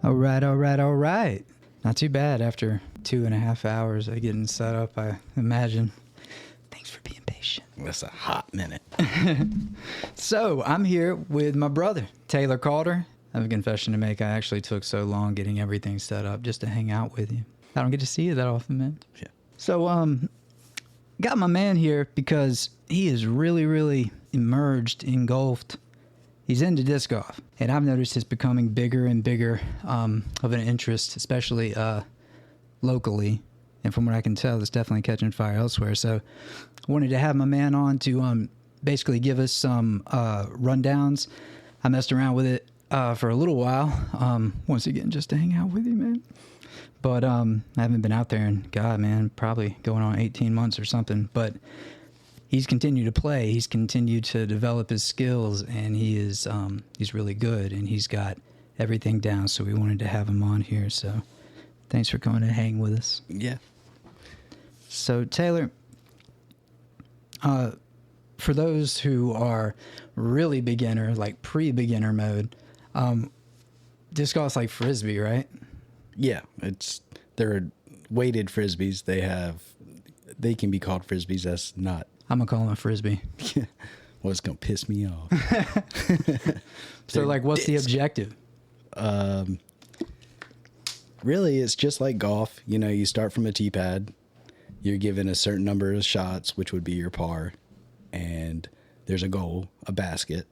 All right. Not too bad after 2.5 hours of getting set up, I imagine. Thanks for being patient. That's a hot minute. So I'm here with my brother, Taylor Calder. I have a confession to make. I actually took so long getting everything set up just to hang out with you. I don't get to see you that often, man. Yeah. So, got my man here because he is really immersed, engulfed. He's into disc golf, and I've noticed it's becoming bigger and bigger of an interest, especially locally. And from what I can tell, it's definitely catching fire elsewhere. So I wanted to have my man on to basically give us some rundowns. I messed around with it for a little while, once again, just to hang out with you, man. But I haven't been out there in, God, man, probably going on 18 months or something. But he's continued to play. He's continued to develop his skills, and he's really good, and he's got everything down. So we wanted to have him on here. So thanks for coming and hang with us. Yeah. So Taylor, for those who are really beginner, like pre-beginner mode, disc golf's like Frisbee, right? Yeah, they're weighted Frisbees. They can be called Frisbees. That's not. I'm gonna call them a Frisbee. Well, it's gonna piss me off. So, like, what's the objective? Really, it's just like golf. You know, you start from a tee pad. You're given a certain number of shots, which would be your par, and there's a goal, a basket,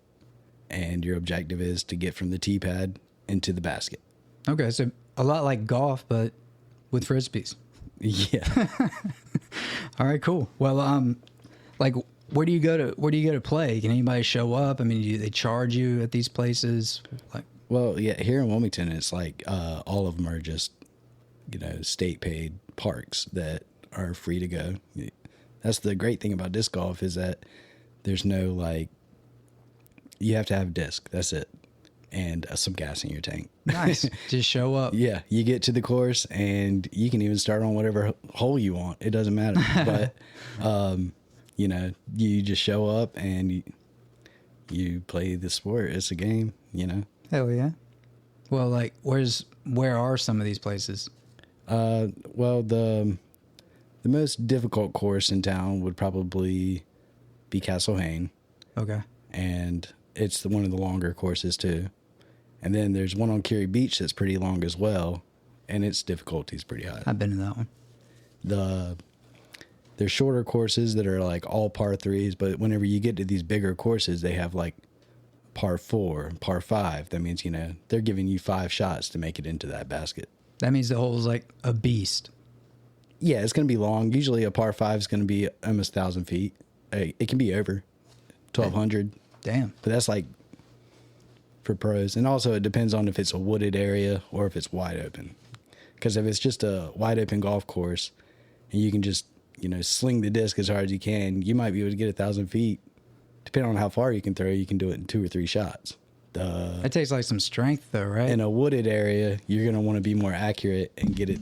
and your objective is to get from the tee pad into the basket. Okay, so a lot like golf, but with Frisbees. Yeah. All right, cool. Well, like, where do you go to play? Can anybody show up? I mean, do they charge you at these places? Like, Well, yeah, here in Wilmington, it's like all of them are just, state paid parks that are free to go. That's the great thing about disc golf is that there's no, like, you have to have a disc. That's it. And some gas in your tank. nice. Just show up. Yeah, you get to the course and you can even start on whatever hole you want. It doesn't matter. But, you just show up and you play the sport. It's a game, Hell yeah. Well, like, where are some of these places? Well, the most difficult course in town would probably be Castle Hayne. Okay. And it's one of the longer courses too. And then there's one on Cary Beach that's pretty long as well, and its difficulty is pretty high. I've been to that one. There's shorter courses that are like all par threes, but whenever you get to these bigger courses, they have like par 4, par 5. That means, they're giving you 5 shots to make it into that basket. That means the hole's like a beast. Yeah, it's going to be long. Usually a par 5 is going to be almost 1,000 feet. It can be over 1,200. Damn. But that's like for pros. And also it depends on if it's a wooded area or if it's wide open. Because if it's just a wide open golf course and you can just, sling the disc as hard as you can, you might be able to get 1,000 feet. Depending on how far you can throw, you can do it in 2 or 3 shots. It takes like some strength though, right? In a wooded area, you're going to want to be more accurate and get it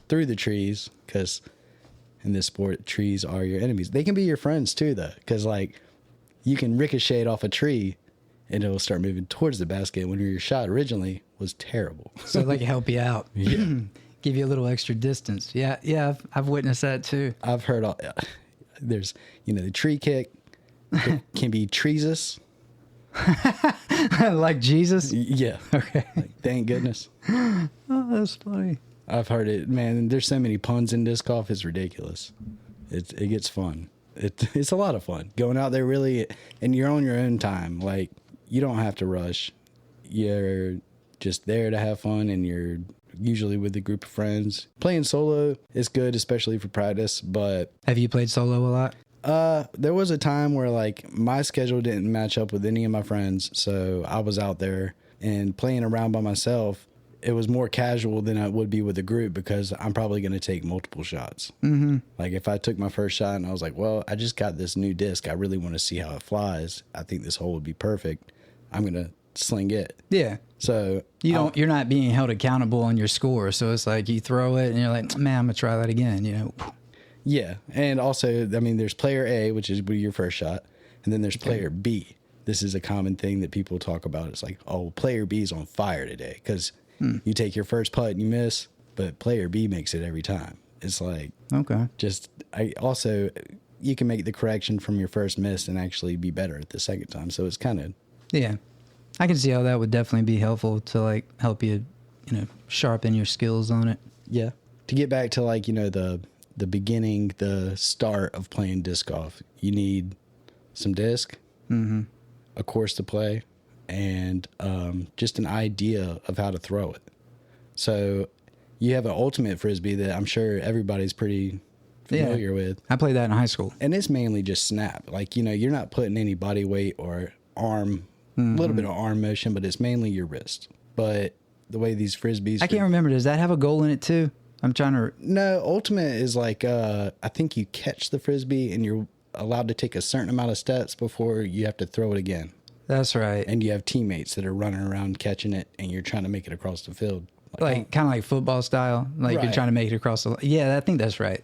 through the trees because in this sport, trees are your enemies. They can be your friends too, though, because like you can ricochet it off a tree and it'll start moving towards the basket when your shot originally was terrible. So like help you out. Yeah. Give you a little extra distance. Yeah, I've witnessed that too. I've heard there's, the tree kick can be treesus. Like Jesus? Yeah. Okay. Like, thank goodness. Oh, that's funny. I've heard it, man. There's so many puns in disc golf. It's ridiculous. It gets fun. It's a lot of fun going out there really, and you're on your own time. Like you don't have to rush. You're just there to have fun, and you're usually with a group of friends. Playing solo is good, especially for practice. But Have you played solo a lot? there was a time where like my schedule didn't match up with any of my friends, so I was out there and playing around by myself. It was more casual than I would be with a group because I'm probably going to take multiple shots. Mm-hmm. Like if I took my first shot and I was like, well, I just got this new disc. I really want to see how it flies. I think this hole would be perfect. I'm going to sling it. Yeah. So you're not being held accountable on your score. So it's like you throw it and you're like, man, I'm going to try that again, Yeah. And also, I mean, there's player A, which is your first shot. And then there's player B. This is a common thing that people talk about. It's like, oh, player B is on fire today because You take your first putt and you miss, but player B makes it every time. It's like, Okay. You can make the correction from your first miss and actually be better at the second time. So it's kind of, Yeah. I can see how that would definitely be helpful to like help you, sharpen your skills on it. yeah. To get back to like, the beginning, the start of playing disc golf, you need some disc, a course to play, and just an idea of how to throw it. So you have an ultimate frisbee that I'm sure everybody's pretty familiar with. I played that in high school. And it's mainly just snap. Like, you're not putting any body weight or arm, a little bit of arm motion, but it's mainly your wrist. But the way these frisbees... I can't remember. Does that have a goal in it too? I'm trying to... No, ultimate is like, I think you catch the frisbee and you're allowed to take a certain amount of steps before you have to throw it again. That's right. And you have teammates that are running around catching it and you're trying to make it across the field. Like kind of like football style. Like Right. you're trying to make it across the... Yeah, I think that's right.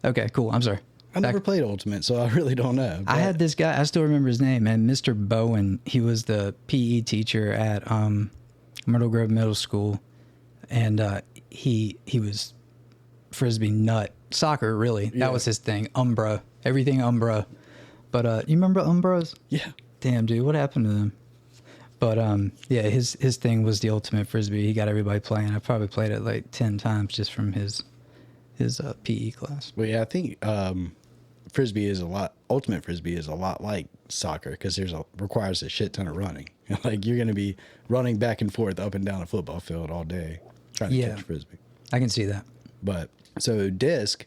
Okay, cool. I'm sorry. I never played ultimate, so I really don't know. I had this guy, I still remember his name, and Mr. Bowen. He was the PE teacher at Myrtle Grove Middle School, and he was frisbee nut. Soccer, really. Yeah. That was his thing. Umbra. Everything Umbra. But you remember Umbras? Yeah. Damn, dude, what happened to them? But yeah, his thing was the ultimate frisbee. He got everybody playing. I probably played it like 10 times just from his PE class. Well, yeah, I think ultimate frisbee is a lot like soccer because requires a shit ton of running. Like you're going to be running back and forth up and down a football field all day trying to catch frisbee. I can see that. But so disc,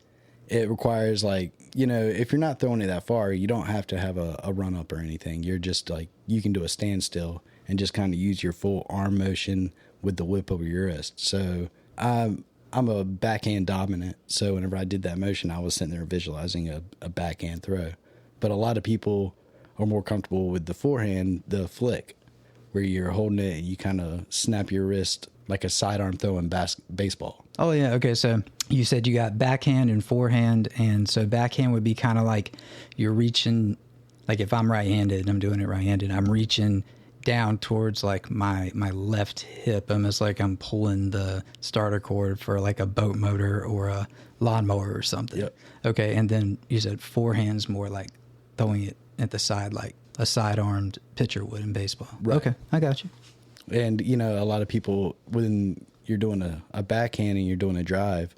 it requires like, if you're not throwing it that far, you don't have to have a run up or anything. You're just like, you can do a standstill and just kind of use your full arm motion with the whip over your wrist. So I'm a backhand dominant, so whenever I did that motion, I was sitting there visualizing a backhand throw. But a lot of people are more comfortable with the forehand, the flick, where you're holding it and you kind of snap your wrist like a sidearm throw in baseball. Oh, yeah. Okay, so you said you got backhand and forehand, and so backhand would be kind of like you're reaching, like if I'm right-handed and I'm doing it right-handed, I'm reaching down towards like my left hip, almost like I'm pulling the starter cord for like a boat motor or a lawnmower or something. Yep. Okay, and then you said forehand's more like throwing it at the side like a side-armed pitcher would in baseball. Right. Okay, I got you. And, a lot of people, when you're doing a backhand and you're doing a drive,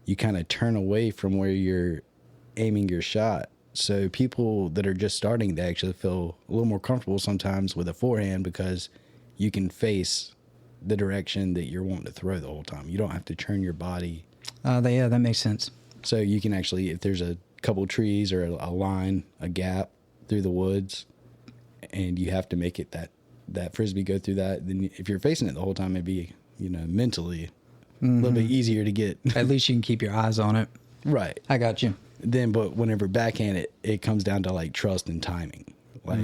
you kind of turn away from where you're aiming your shot. So people that are just starting, they actually feel a little more comfortable sometimes with a forehand because you can face the direction that you're wanting to throw the whole time. You don't have to turn your body. Yeah, that makes sense. So you can actually, if there's a couple trees or a line, a gap through the woods, and you have to make it that frisbee go through that, then if you're facing it the whole time, it'd be, mentally a little bit easier to get. At least you can keep your eyes on it. Right. I got you. Then, but whenever backhand, it comes down to like trust and timing. Like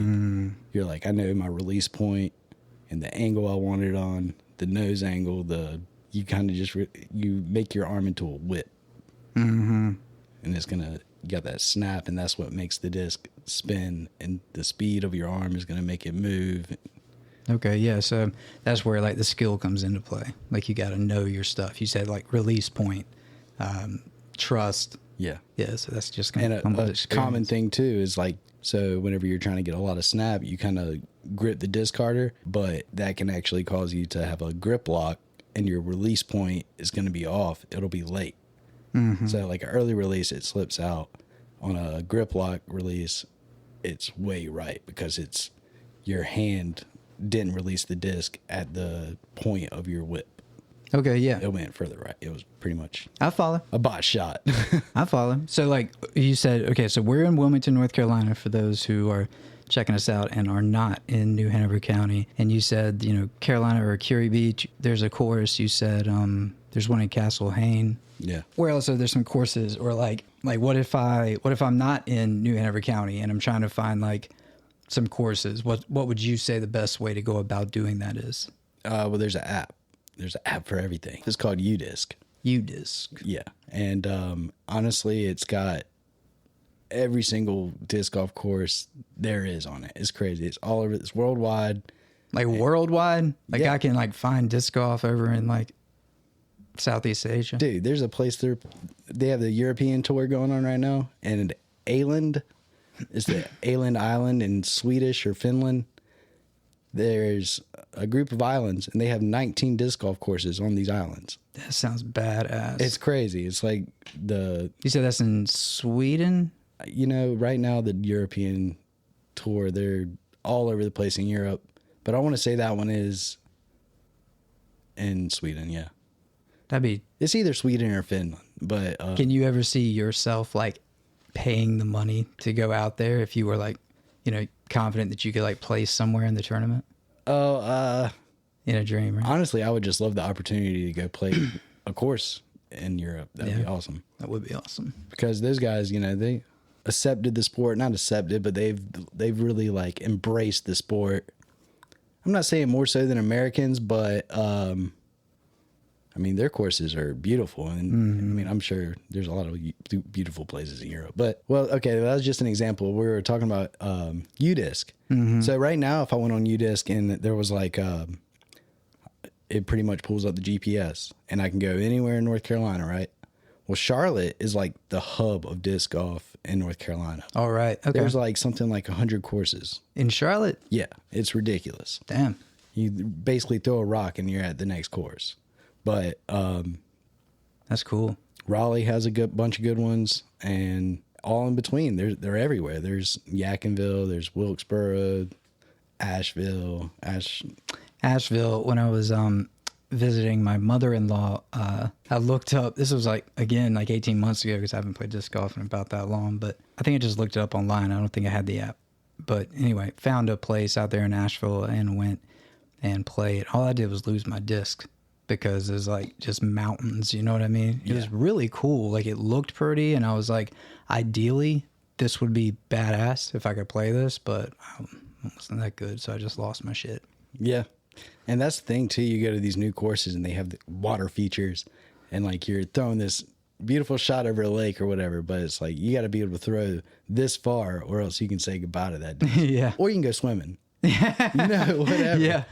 you're like, I know my release point and the angle I want it on, the nose angle, you kind of just, you make your arm into a whip. And it's you got that snap, and that's what makes the disc spin, and the speed of your arm is going to make it move. Okay, yeah, so that's where like the skill comes into play. Like you got to know your stuff. You said like release point, trust. Yeah. Yeah, so that's just And kind of a common thing too is like, so whenever you're trying to get a lot of snap, you kind of grip the disc harder, but that can actually cause you to have a grip lock, and your release point is going to be off. It'll be late. So like an early release, it slips out. On a grip lock release, it's way right because it's your hand didn't release the disc at the point of your whip. Okay, yeah. It went further right. It was pretty much I follow. a bot shot. I follow. So like you said, okay, so we're in Wilmington, North Carolina for those who are checking us out and are not in New Hanover County. And you said, Carolina or Curie Beach, there's a course. You said there's one in Castle Hayne. Yeah. Where else are there some courses? Or like what if I'm not in New Hanover County and I'm trying to find like some courses? What would you say the best way to go about doing that is? Well, there's an app. There's an app for everything. It's called UDisc. UDisc. Yeah. And honestly, it's got every single disc golf course there is on it. It's crazy. It's all over. It's worldwide. Like worldwide? Like Yeah. I can like find disc golf over in like Southeast Asia. Dude, there's a place there. They have the European tour going on right now, and Åland is the Åland Island in Swedish or Finland. There's a group of islands, and they have 19 disc golf courses on these islands. That sounds badass. It's crazy. It's like You said that's in Sweden? right now the European tour, they're all over the place in Europe, but I want to say that one is in Sweden. Yeah, it's either Sweden or Finland. But can you ever see yourself like paying the money to go out there if you were like, confident that you could like place somewhere in the tournament? In a dream, right? Honestly, I would just love the opportunity to go play a course in Europe. That'd be awesome. That would be awesome. Because those guys, they accepted the sport, not accepted, but they've really like embraced the sport. I'm not saying more so than Americans, but their courses are beautiful, and I'm sure there's a lot of beautiful places in Europe. But okay, that was just an example. We were talking about UDisc. So right now, if I went on UDisc and there was like it pretty much pulls up the GPS, and I can go anywhere in North Carolina, right? Well, Charlotte is like the hub of disc golf in North Carolina. All right. Okay. There's like something like 100 courses. In Charlotte? Yeah, it's ridiculous. Damn. You basically throw a rock and you're at the next course. But that's cool. Raleigh has a bunch of good ones, and all in between. They're everywhere. There's Yadkinville, there's Wilkesboro, Asheville. When I was visiting my mother-in-law, I looked up, this was like 18 months ago, because I haven't played disc golf in about that long, but I think I just looked it up online. I don't think I had the app. But anyway, found a place out there in Asheville and went and played. All I did was lose my disc because there's like just mountains, you know what I mean? It was really cool. Like it looked pretty, and I was like, ideally, this would be badass if I could play this, but I wasn't that good, so I just lost my shit. Yeah. And that's the thing too. You go to these new courses and they have the water features, and like you're throwing this beautiful shot over a lake or whatever, but it's like you got to be able to throw this far, or else you can say goodbye to that disc. Yeah. Or you can go swimming. Whatever. Yeah.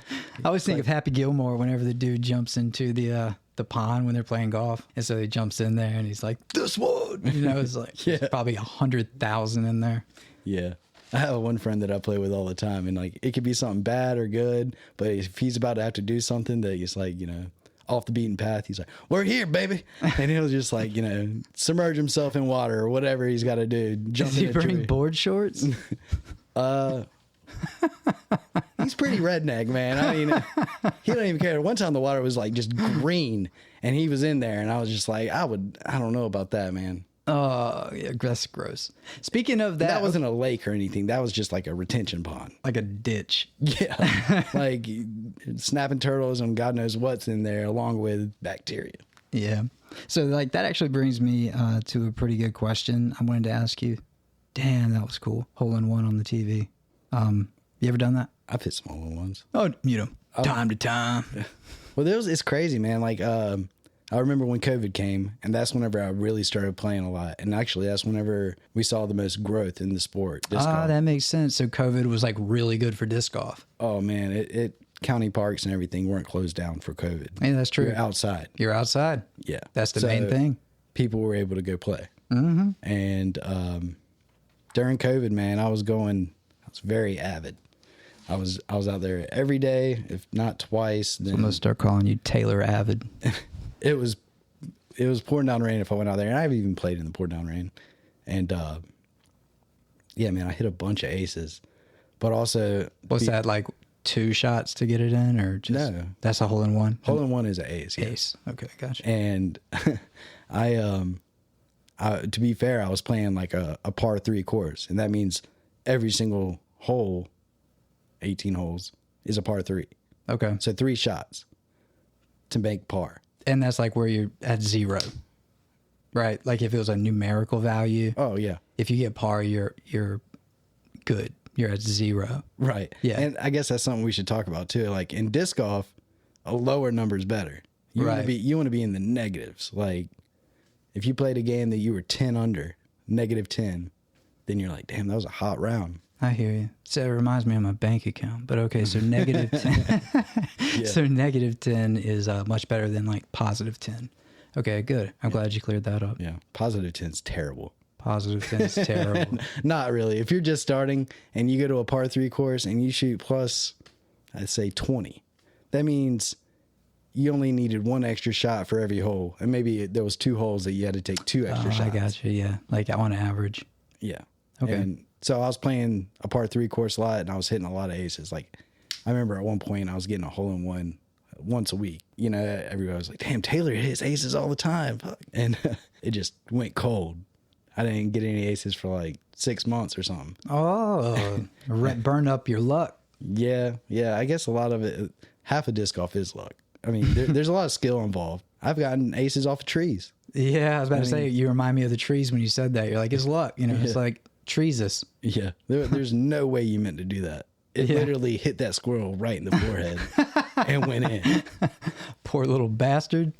I always think of Happy Gilmore whenever the dude jumps into the pond when they're playing golf, and so he jumps in there and he's like, "This one," it's like there's probably 100,000 in there. Yeah. I have one friend that I play with all the time, and like it could be something bad or good, but if he's about to have to do something that is like, off the beaten path, he's like, "We're here, baby," and he'll just like, submerge himself in water or whatever he's got to do. Jump Does he in a bring tree. board shorts? He's pretty redneck, man. I mean, he don't even care. One time the water was like just green, and he was in there, and I was just like, I don't know about that, man. Oh, yeah, that's gross. Speaking of That wasn't a lake or anything. That was just like a retention pond. like a ditch. Yeah. Like snapping turtles and God knows what's in there, along with bacteria. Yeah. So like that actually brings me to a pretty good question I wanted to ask you. Damn, that was cool. Hole in one on the TV. You ever done that? I've hit some hole in ones. Oh, time to time. Well, it's crazy, man. Like, I remember when COVID came, and that's whenever I really started playing a lot. And actually, that's whenever we saw the most growth in the sport. Disc golf. That makes sense. So COVID was like really good for disc golf. Oh man, it county parks and everything weren't closed down for COVID. Yeah, that's true. You're outside. You're outside. Yeah, That's the main thing. People were able to go play. Mm-hmm. And during COVID, man, I was very avid. I was out there every day, if not twice. Then I'm gonna start calling you Taylor Avid. It was pouring down rain if I went out there, and I've even played in the pouring down rain. And yeah, man, I hit a bunch of aces, but also What's that, like 2 shots to get it in, or just No. That's a hole in one. hole in one is an ace. Yeah. Ace. Okay, gotcha. And to be fair, I was playing like a par 3 course, and that means every single hole, 18 holes, is a par 3. Okay, So 3 shots to make par. and that's like where you're at 0, right? Like if it was a numerical value, Oh yeah, if you get par, you're good. You're at 0. right. Yeah. And I guess that's something we should talk about too. Like in disc golf, a lower number is better. You Right. want to be in the negatives. Like if you played a game that you were 10 under, -10, then you're like, damn, that was a hot round. I hear you. So it reminds me of my bank account. But okay, so negative 10. Yeah. So negative 10 is much better than like positive 10. Okay, good. I'm glad you cleared that up. Yeah. Positive 10's terrible. Positive 10 is terrible. Not really. If you're just starting and you go to a par 3 course and you shoot plus, I'd say 20, that means you only needed one extra shot for every hole. And maybe there was 2 holes that you had to take 2 extra shots. I got you, yeah. Like on average. Yeah. Okay. And so I was playing a par 3 course a lot and I was hitting a lot of aces. Like I remember at one point I was getting a hole in one once a week. You know, everybody was like, damn, Taylor hits aces all the time. Fuck. And it just went cold. I didn't get any aces for like 6 months or something. Oh, burn up your luck. Yeah. Yeah. I guess a lot of it, half of disc golf is luck. I mean, there's a lot of skill involved. I've gotten aces off of trees. Yeah, I was about to say, you remind me of the trees when you said that. You're like, it's luck. You know, it's like treesus. Yeah. There's no way you meant to do that. It literally hit that squirrel right in the forehead and went in. Poor little bastard.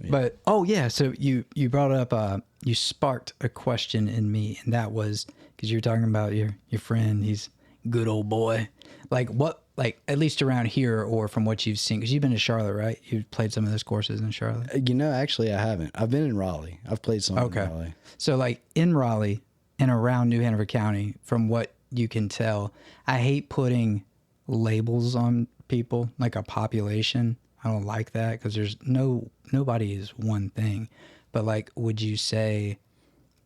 Yeah. But, oh, yeah. So you brought up, you sparked a question in me. And that was because you were talking about your friend. He's a good old boy. Like what? Like, at least around here or from what you've seen, because you've been to Charlotte, right? You've played some of those courses in Charlotte? You know, actually, I haven't. I've been in Raleigh. I've played some in Raleigh. So, like, in Raleigh and around New Hanover County, from what you can tell, I hate putting labels on people, like a population. I don't like that because there's nobody is one thing. But, like, would you say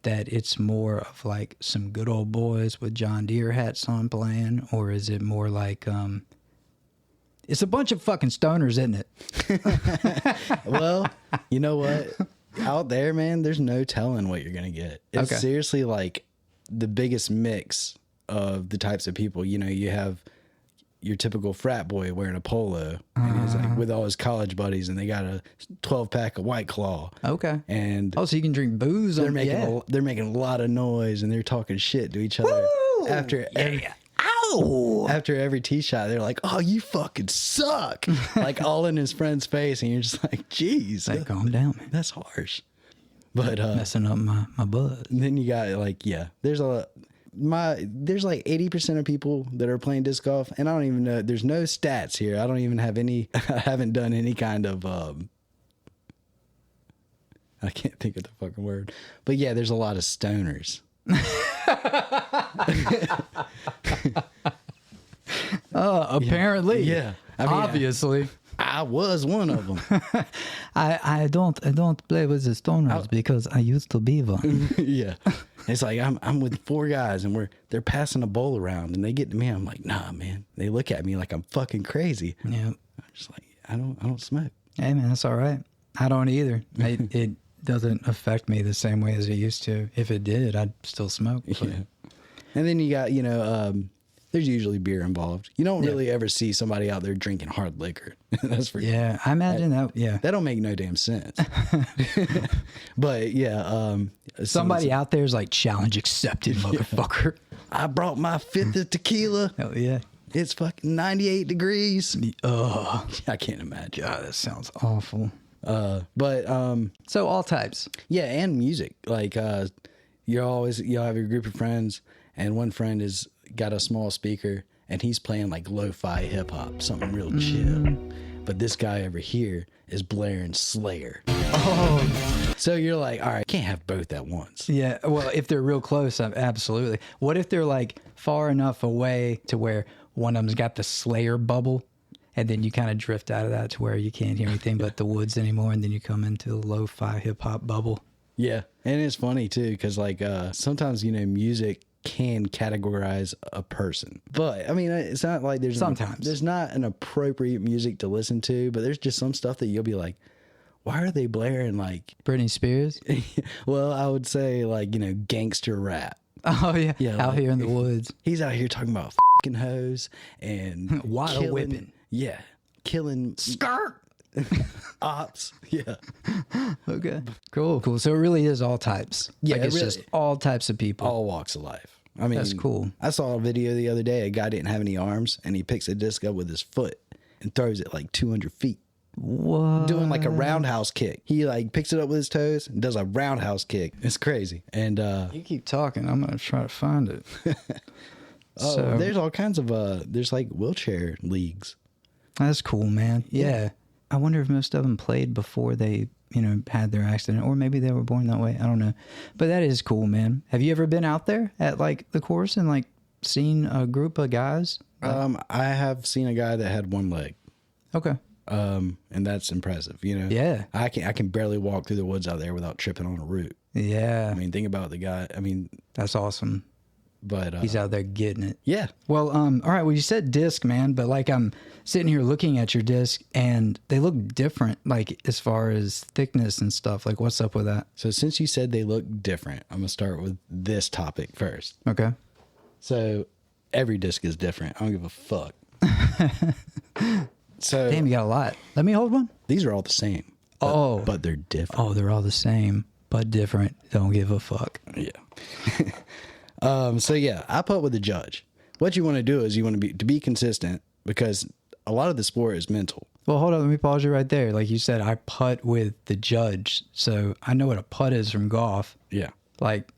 that it's more of like some good old boys with John Deere hats on playing, or is it more like it's a bunch of fucking stoners, isn't it? Well, you know what? Out there, man, there's no telling what you're gonna get. It's seriously like the biggest mix of the types of people. You know, you have your typical frat boy wearing a polo and he's like with all his college buddies and they got a 12-pack of White Claw. Okay. And so you can drink booze. They're making a lot of noise and they're talking shit to each other. Woo! After every tee shot, they're like, "Oh, you fucking suck!" Like all in his friend's face, and you're just like, "Jeez, hey, calm down, man. That's harsh." But messing up my buzz. Then you got like, there's like 80% of people that are playing disc golf, and I don't even know. There's no stats here. I don't even have any. I haven't done any kind of. I can't think of the fucking word, but yeah, there's a lot of stoners. Apparently, yeah. I mean, obviously, I was one of them. I don't play with the stoners because I used to be one. Yeah, it's like I'm with 4 guys and they're passing a bowl around and they get to me. I'm like, nah, man. They look at me like I'm fucking crazy. Yeah, I'm just like, I don't smoke. Hey, man, that's all right. I don't either. It doesn't affect me the same way as it used to. If it did, I'd still smoke. But. Yeah. And then you got, there's usually beer involved. You don't really ever see somebody out there drinking hard liquor. That's for I imagine that. Yeah, that don't make no damn sense. But somebody out there is like, challenge accepted, motherfucker. I brought my 5th of tequila. Hell yeah. It's fucking 98 degrees. I can't imagine. God, that sounds awful. So all types. Yeah, and music. Like you'll have your group of friends, and one friend has got a small speaker, and he's playing like lo-fi hip hop, something real chill. But this guy over here is blaring Slayer. Oh, so you're like, all right, can't have both at once. Yeah, well, if they're real close, absolutely. What if they're like far enough away to where one of them's got the Slayer bubble? And then you kind of drift out of that to where you can't hear anything but the woods anymore. And then you come into the lo-fi hip-hop bubble. Yeah. And it's funny, too, because, like, sometimes, music can categorize a person. But, I mean, it's not like there's not an appropriate music to listen to. But there's just some stuff that you'll be like, why are they blaring, like... Britney Spears? Well, I would say, like, gangster rap. Oh, yeah. Out here in the woods. He's out here talking about fucking hoes and... Water whipping. Yeah. Killing skirt ops. Yeah. Okay. Cool. So it really is all types. Yeah. Like it's just all types of people. All walks of life. I mean, that's cool. I saw a video the other day. A guy didn't have any arms and he picks a disc up with his foot and throws it like 200 feet. What? Doing like a roundhouse kick. He like picks it up with his toes and does a roundhouse kick. It's crazy. And you keep talking. I'm going to try to find it. Oh, So there's all kinds of there's like wheelchair leagues. that's cool, man. Yeah. I wonder if most of them played before they, had their accident, or maybe they were born that way. I don't know. But that is cool, man. Have you ever been out there at like the course and like seen a group of guys? I have seen a guy that had one leg. Okay. And that's impressive, Yeah. I can barely walk through the woods out there without tripping on a root. Yeah. I mean, think about the guy. I mean, That's awesome. but He's out there getting it. yeah. Well, all right. Well, you said disc, man, but like I'm sitting here looking at your disc and they look different, like as far as thickness and stuff. Like, what's up with that? So since you said they look different, I'm gonna start with this topic first. Okay. So every disc is different. I don't give a fuck. So Damn, you got a lot. Let me hold one. these are all the same. But they're different. Oh, they're all the same, but different. Don't give a fuck. Yeah. So yeah, I putt with the judge. What you want to do is you want to be consistent, because a lot of the sport is mental. Well, hold on. Let me pause you right there. Like you said, I putt with the judge. So I know what a putt is from golf. Yeah. Like,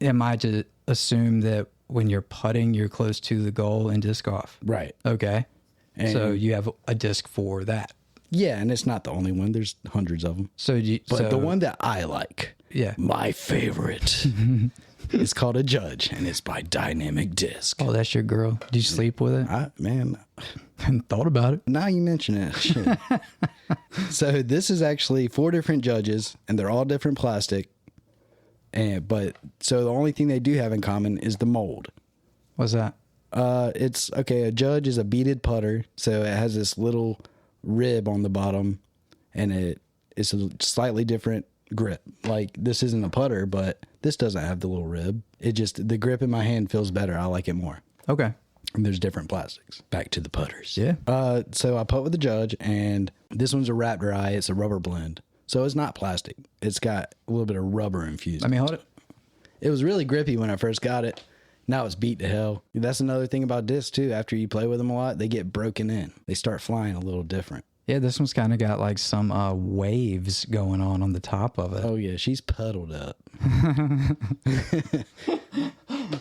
am I to assume that when you're putting, you're close to the goal in disc golf? Right. Okay. And So you have a disc for that. yeah, and it's not the only one. There's hundreds of them. But the one that I like, Yeah. my favorite, is called a Judge, and it's by Dynamic Disc. Oh, that's your girl. Did you sleep with it? Man, Hadn't thought about it. now you mention it. Shit. So this is actually 4 different judges, and they're all different plastic. So the only thing they do have in common is the mold. What's that? It's okay. A Judge is a beaded putter, so it has this little rib on the bottom, and it's a slightly different grip. Like, this isn't a putter, but this doesn't have the little rib. The grip in my hand feels better. I like it more. Okay. And there's different plastics. Back to the putters. Yeah. So I putt with the Judge, and this one's a wrap dry. It's a rubber blend, so it's not plastic. It's got a little bit of rubber infused. Let me hold it. It was really grippy when I first got it. Now it's beat to hell. That's another thing about discs too. After you play with them a lot, they get broken in. They start flying a little different. Yeah, this one's kind of got like some waves going on the top of it. Oh yeah, she's puddled up.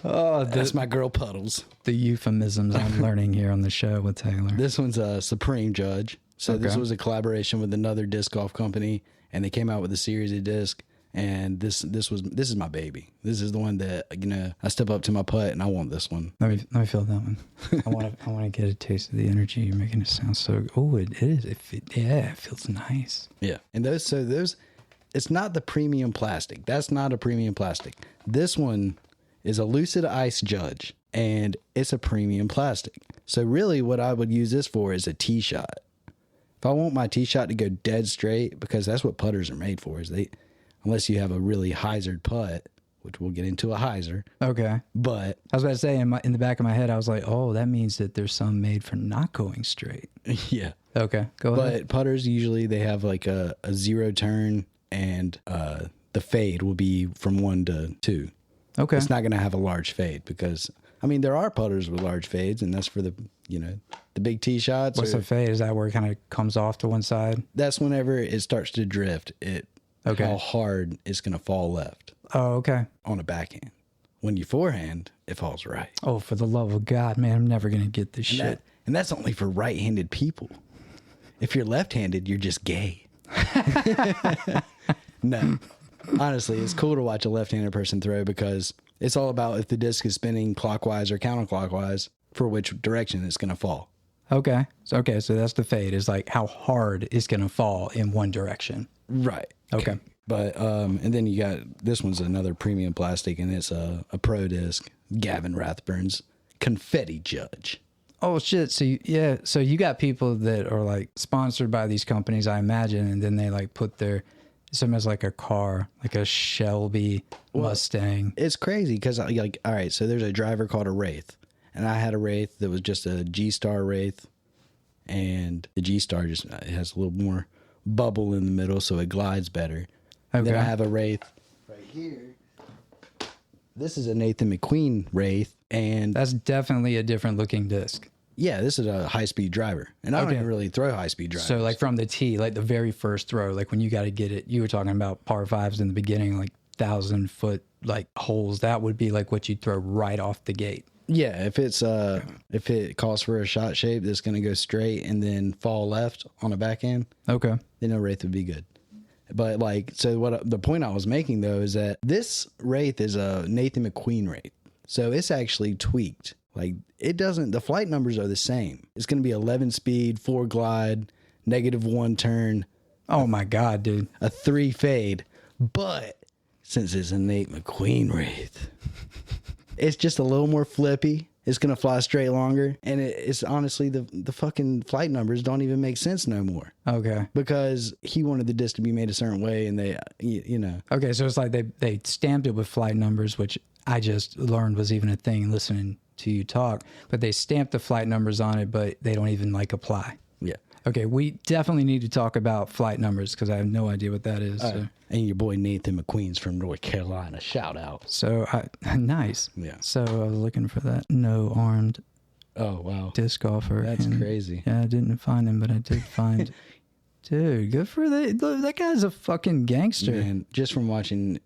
Oh, That's my girl Puddles. the euphemisms I'm learning here on the show with Taylor. This one's a Supreme Judge. So this Okay. was a collaboration with another disc golf company, and they came out with a series of discs. And this is my baby. This is the one that I step up to my putt and I want this one. Let me feel that one. I want to get a taste of the energy. You're making it sound so. Oh, it is. It feels nice. Yeah, and those it's not the premium plastic. That's not a premium plastic. This one is a Lucid Ice Judge, and it's a premium plastic. So really, what I would use this for is a tee shot. If I want my tee shot to go dead straight, because that's what putters are made for, unless you have a really hyzered putt, which we'll get into a hyzer. Okay. But I was about to say in the back of my head, I was like, oh, that means that there's some made for not going straight. yeah, Okay, go ahead. but putters usually they have like a 0 turn, and the fade will be from 1 to 2. Okay. It's not going to have a large fade, because there are putters with large fades, and that's for the the big tee shots. What's a fade? Is that where it kind of comes off to one side? That's whenever it starts to drift. Okay. How hard it's going to fall left Oh, okay. on a backhand. When you forehand, it falls right. Oh, for the love of God, man, I'm never going to get this shit. And that's only for right-handed people. If you're left-handed, you're just gay. No. Honestly, it's cool to watch a left-handed person throw, because it's all about if the disc is spinning clockwise or counterclockwise, for which direction it's going to fall. Okay. So that's the fade, is like how hard it's going to fall in one direction. Right. Okay. But and then you got this one's another premium plastic, and it's a pro disc, Gavin Rathburn's Confetti Judge. Oh shit! So you got people that are like sponsored by these companies, I imagine, and then they like put some as like a car, like a Shelby Mustang. It's crazy because all right, so there's a driver called a Wraith, and I had a Wraith that was just a G-Star Wraith, and the G-Star just it has a little more bubble in the middle, so it glides better. Okay. Then I have a Wraith right here. This is a Nathan McQueen Wraith, and That's definitely a different looking disc. yeah, this is a high-speed driver, and I don't even really throw high-speed drivers. So like from the tee, like the very first throw, like when you got to get it, you were talking about par fives in the beginning, like 1,000-foot like holes. That would be like what you'd throw right off the gate. Yeah, if it calls for a shot shape that's going to go straight and then fall left on the backhand, Okay. then a wraith would be good. But like, so what the point I was making though is that this wraith is a Nathan McQueen wraith, so it's actually tweaked. Like it doesn't. The flight numbers are the same. It's going to be 11 speed, 4 glide, -1 turn. Oh my God, dude. A 3 fade, but since it's a Nate McQueen wraith, it's just a little more flippy. It's gonna fly straight longer, and it's honestly the fucking flight numbers don't even make sense no more. Okay. Because he wanted the disc to be made a certain way, and they, you know. Okay, so it's like they stamped it with flight numbers, which I just learned was even a thing listening to you talk. But they stamped the flight numbers on it, but they don't even like apply. Yeah. Okay, we definitely need to talk about flight numbers because I have no idea what that is. And your boy Nathan McQueen's from North Carolina. Shout out. So nice. Yeah. So I was looking for that no armed Oh wow, disc golfer. that's crazy. Yeah, I didn't find him, but I did find. Dude, good for that guy's a fucking gangster. Man, just from watching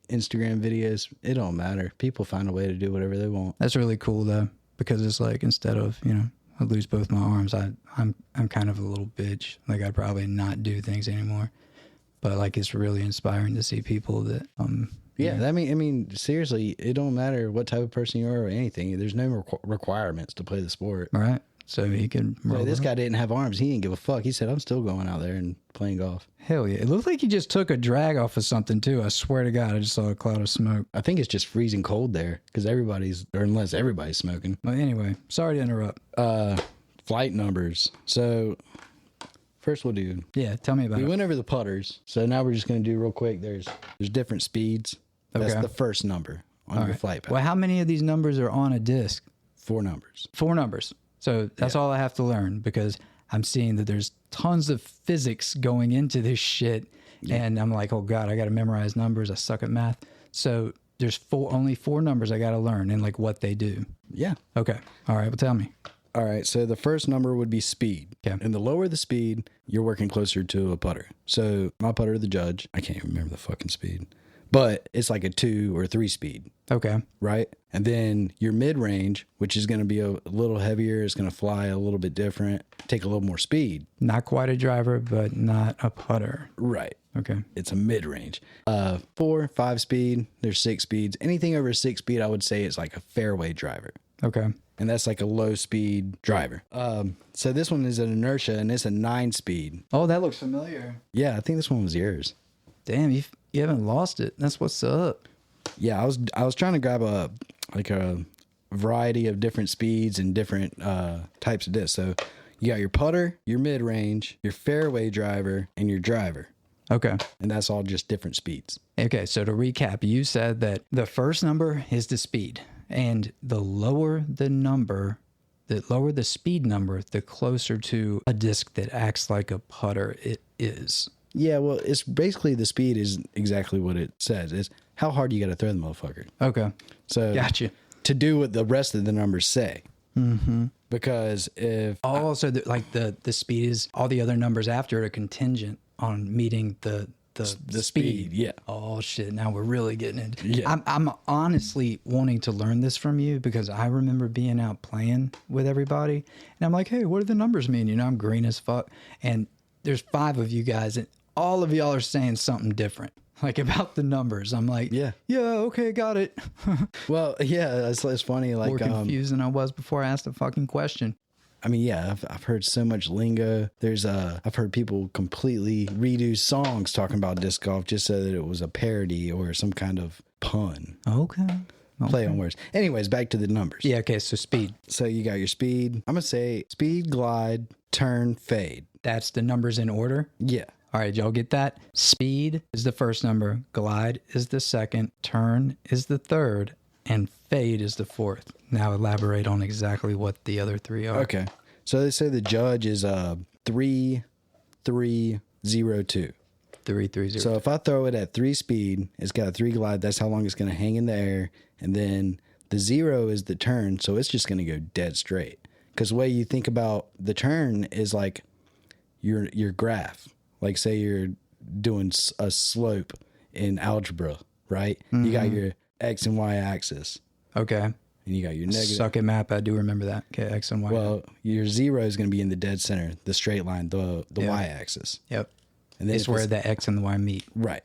Instagram videos, it don't matter. People find a way to do whatever they want. That's really cool though, because it's like instead of I lose both my arms, I'm kind of a little bitch. Like I'd probably not do things anymore. But like it's really inspiring to see people that Yeah, I mean, seriously, it don't matter what type of person you are or anything. There's no requirements to play the sport. Right. So he could. Like, this guy didn't have arms. He didn't give a fuck. He said, "I'm still going out there and playing golf." Hell yeah! It looked like he just took a drag off of something too. I swear to God, I just saw a cloud of smoke. I think it's just freezing cold there because unless everybody's smoking. Well, anyway, sorry to interrupt. Flight numbers. So first we'll do. Yeah, tell me about We it. went over the putters, so now we're just going to do real quick. There's different speeds. That's Okay. the first number on All your right. flight path. Well, how many of these numbers are on a disc? 4 numbers. 4 numbers. So that's all I have to learn because I'm seeing that there's tons of physics going into this shit. Yeah. And I'm like, oh God, I got to memorize numbers. I suck at math. So there's only 4 numbers I got to learn and like what they do. Yeah. Okay. All right. Well, tell me. All right, so the first number would be speed. Okay. And the lower the speed, you're working closer to a putter. So my putter, the Judge, I can't even remember the fucking speed, but it's like a 2 or 3 speed. Okay. Right? And then your mid-range, which is going to be a little heavier, it's going to fly a little bit different, take a little more speed. Not quite a driver, but not a putter. Right. Okay. It's a mid-range. 4, 5 speed, there's 6 speeds. Anything over 6 speed, I would say is like a fairway driver. Okay. And that's like a low speed driver. So this one is an inertia and it's a 9 speed. Oh, that looks familiar. Yeah, I think this one was yours. Damn, you haven't lost it. That's what's up. Yeah, I was trying to grab a variety of different speeds and different types of discs. So you got your putter, your mid-range, your fairway driver, and your driver. Okay. And that's all just different speeds. Okay, so to recap, you said that the first number is the speed. And the lower the speed number, the closer to a disc that acts like a putter it is. Yeah, well, it's basically the speed is exactly what it says. It's how hard you got to throw the motherfucker. Okay. So Gotcha. To do what the rest of the numbers say. Mm-hmm. Because if... Also, the speed is all the other numbers after it are contingent on meeting the speed. Yeah. Oh shit! Now we're really getting into. Yeah. I'm honestly wanting to learn this from you because I remember being out playing with everybody, and I'm like, hey, what do the numbers mean? I'm green as fuck, and there's 5 of you guys, and all of y'all are saying something different, like about the numbers. I'm like, yeah, okay, got it. Well, yeah, it's funny. Like more confused than I was before I asked the fucking question. I mean, yeah, I've heard so much lingo. I've heard people completely redo songs talking about disc golf just so that it was a parody or some kind of pun. Okay. Play on words. Anyways, back to the numbers. Yeah, okay, so speed. So you got your speed. I'm going to say speed, glide, turn, fade. That's the numbers in order? Yeah. All right, y'all get that? Speed is the first number, glide is the second, turn is the third, and fade is the fourth. Now elaborate on exactly what the other 3 are. Okay. So they say the Judge is 3-3-0-2. 3-3-0. So if I throw it at 3 speed, it's got a 3 glide. That's how long it's going to hang in the air. And then the 0 is the turn. So it's just going to go dead straight. Because the way you think about the turn is like your graph. Like say you're doing a slope in algebra, right? Mm-hmm. You got your X and Y axis. Okay. and you got your negative. Suck at map. I do remember that. Okay, X and Y. Well, your 0 is going to be in the dead center, the straight line, the y-axis. Yep. And then it's where the X and the Y meet. Right.